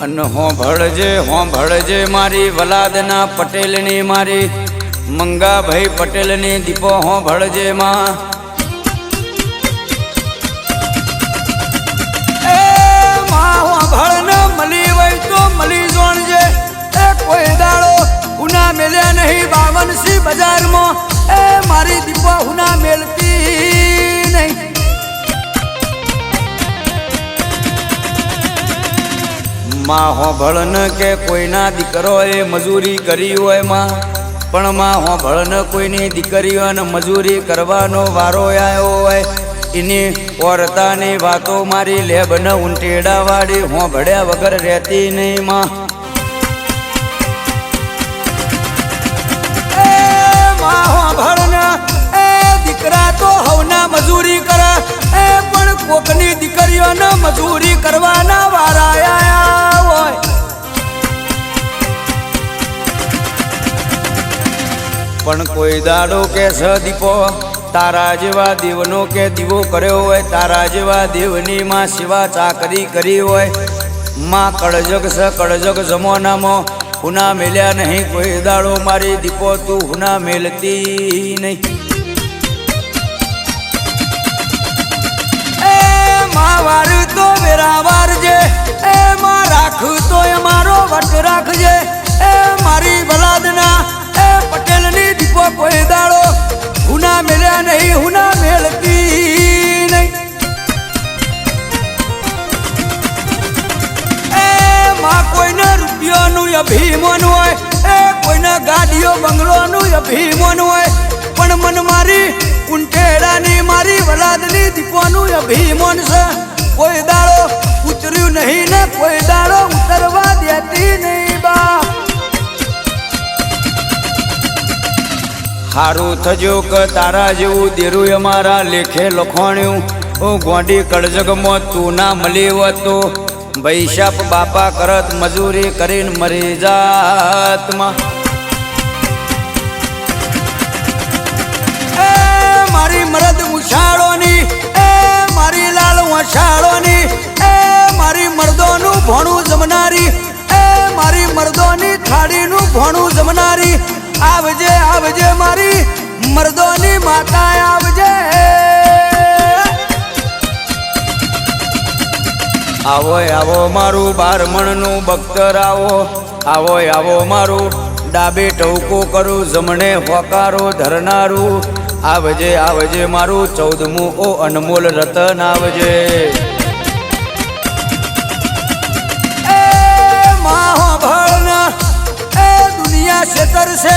અન હોંભળજે મારી વલાદના પટેલની મારી મંગાભાઈ પટેલની દીપો હોંભળજે માં એ માં હોંભળ ન મળી હોય તો મળી જોણજે એ કોઈ દાડો હુના મેલ્યા નહીં 52 બજારમાં એ મારી દીપો હુના મેલતી નહીં માં હોંભળ ન કે કોઈના દીકરો એ મજૂરી કરી હોય માં પણ માં હોંભળ ન કોઈની દીકરીઓને મજૂરી કરવાનો વારો આવ્યો હોય એની ઓરતાની વાતો મારી લેબ ન ઊંટેડા વાળી હોંભળ્યા વગર રહેતી નહીં માં હોંભળ ન એ દીકરા તો હવના મજૂરી કરે એ પણ કોકની દીકરીઓને મજૂરી કરવાના વારા આયા હોય પણ કોઈ દાડો કે સ દીપો તારા જેવા દેવનો કે દીવો કર્યો હોય તારા જેવા દેવની માં સેવા ચાકરી કરી હોય માં કળજગ સ કળજગ જમોનામાં હુના મેલ્યા નહીં કોઈ દાડો મારી દીપો તું હુના મેલતી નહીં એ માં વાર તો વેરા વારજે એ માં રાખ તો અમારો વટ રાખજે એ મારી બલાદના એ પટેલની દીપો કોઈ દાડો હુના મેલ્યા નહીં હુના મેલતી નહીં એ માં કોઈને રૂપિયાનું અભિમાન હોય એ કોઈને ગાડીઓ બંગલોનું અભિમાન હોય પણ મન મારી ઊંટેડાની મારી વલાદની દીપોનું અભિમાન છે કોઈ દાડો ઉતર્યું નહીં ને કોઈ દાડો ઉતરવા દેતી નહીં બા હારું થજો કે તારા જેવું દેરું અમારા લેખે લખોણ્યું ઓ ગોંડી કળજગમાં તું ના મળી હોત તો વૈશાપ બાપા કરત મજૂરી કરીને મરી જાતમાં એ મારી મરદ મુછાળોની એ મારી લાલ વછાળોની એ મારી મર્દોનું ભોણું જમનારી એ મારી મર્દોની થાળીનું ભોણું જમનારી આવજે આવજે મારી મર્દોની માતા આવજે આવો આવો મારું બારમણનું બખ્તર આવો મારું ડાબે ટવકો કરું જમણે હોકારો ધરનારું આવજે આવજે મારું 14મું ઓ અનમોલ રતન આવજે એ માં હોંભળ એ દુનિયા છેતર છે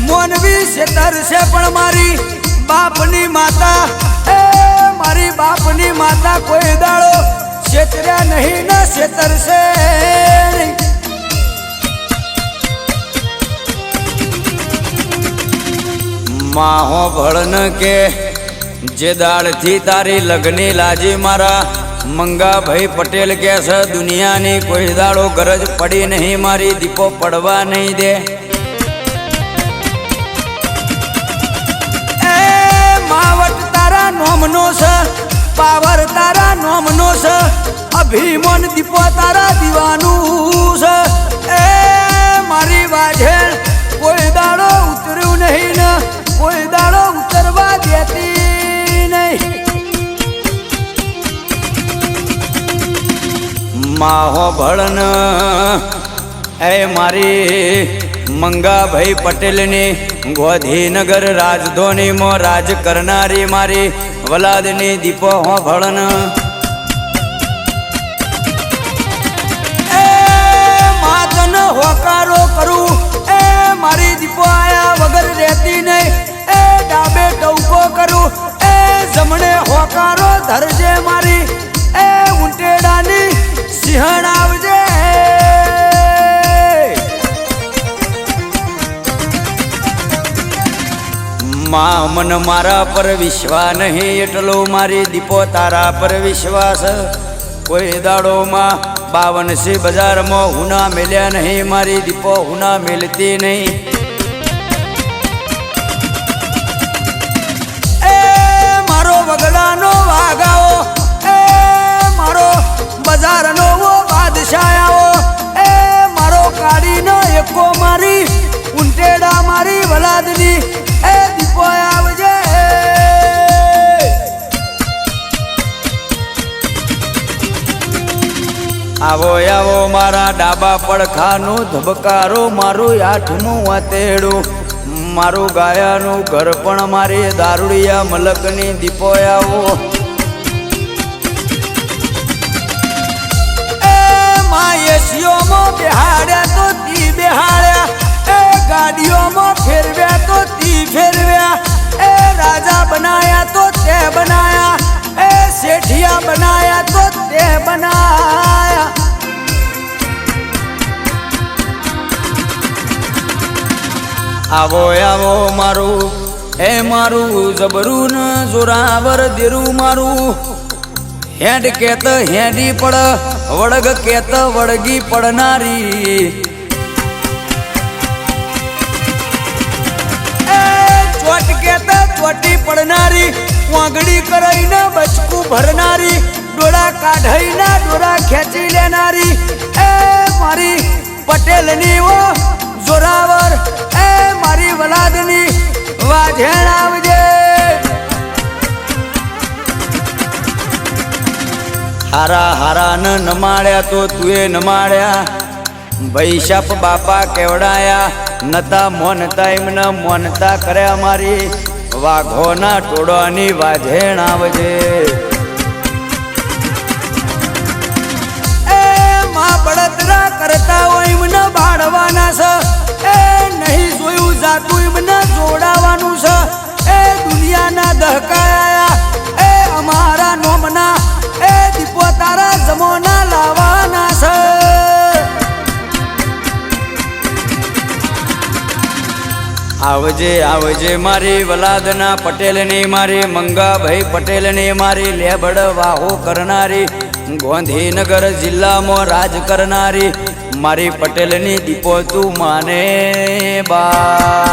મોનવી છેતર છે પણ મારી બાપની માતા એ મારી બાપની માતા કોઈ દાડો છેતર્યા નહીં ને છેતરશે નહીં માં હોંભળ ન કે જે દાળથી તારી લગ્ની લાજી મારા મંગાભાઈ પટેલ કે છે દુનિયાની કોઈ દાડો ગરજ પડી નહીં મારી દીપો પડવા નહીં દે એ માવટ તારા નોમનો છે પાવર તારા નોમનો છે અભિમાન દીપો તારા દીવાનું છે એ મારી વાજેણ કોઈ દાડો ઉતર્યું નહીં ને કોઈ દાડો ઉતરવા દેતી નહીં માં હોંભળ ન એ મારી મંગાભાઈ પટેલની ગોધીનગર રાજધાનીમાં રાજ કરનારી મારી વલાદની દીપો હોંભળ ન એ માતન હોકારો કરું એ મારી દીપો આયા વગર રહેતી નહીં એ ડાબે ટવકો કરું એ જમણે હોકારો ધરજે મારી એ ઊંટેડાની સિંહણ આવજે માં મન મારા પર વિશ્વાસ નહીં એટલો મારી દીપો તારા પર વિશ્વાસ કોઈ દાડોમાં 52 બજારમાં હુના મેલ્યા નહીં મારી દીપો હુના મેલતી નહીં એ મારો વગડાનો વાગાઓ એ મારો બજારનો બાદશાહ આવો આવો આવો મારા ડાબા પડખાનું ધબકારો મારું આઠમું વાતેડું મારું ગાયાનું ઘર પણ મારી દારૂડિયા મલકની દીપો આવો એસીઓમાં બેહાડ્યા તો તી બેહાડ્યા એ ગાડીઓમાં ફેરવ્યા તો તી ફેરવ્યા એ રાજા બનાયા તો તે બનાયા એ શેઠિયા બનાયા તો તે બનાયા આવો આવો મારું એ મારું જબરું ન જોરાવર દેરું મારું હેડ કેત હેડી પડ વડગ કેત વડગી પડનારી ચોટ કેત ચોટી પડનારી વાંગડી કરાઈને બચકું ભરનારી ડોળા કાઢાઈને ડોળા ખેંચી લેનારી એ મારી પટેલની ઓ જોરાવર એ મારી વલાદની વાજેણ આવજે હારા હારા ન નમાડ્યા તો તુએ નમાડ્યા ભૈશાપ બાપા કેવડાયા નતા મોનતા એમને મોનતા કર્યા મારી વાઘોના ટોળાની વાજેણ આવજે એ માં બળતરા કરતા હોય એમને બાળવાના છે એ નહીં જોયું જાતું એમને જોડાવાનું છે એ દુનિયાના દહકાયા એ અમારા નોમના એ દીપો તારા જમોના લાવવાના છે આવજે આવજે મારી વલાદના પટેલની મારી મંગાભાઈ પટેલની મારી લેબડ વાહો કરનારી ગાંધીનગર જિલ્લામાં રાજ કરનારી મારી પટેલની દીપો તું માને બા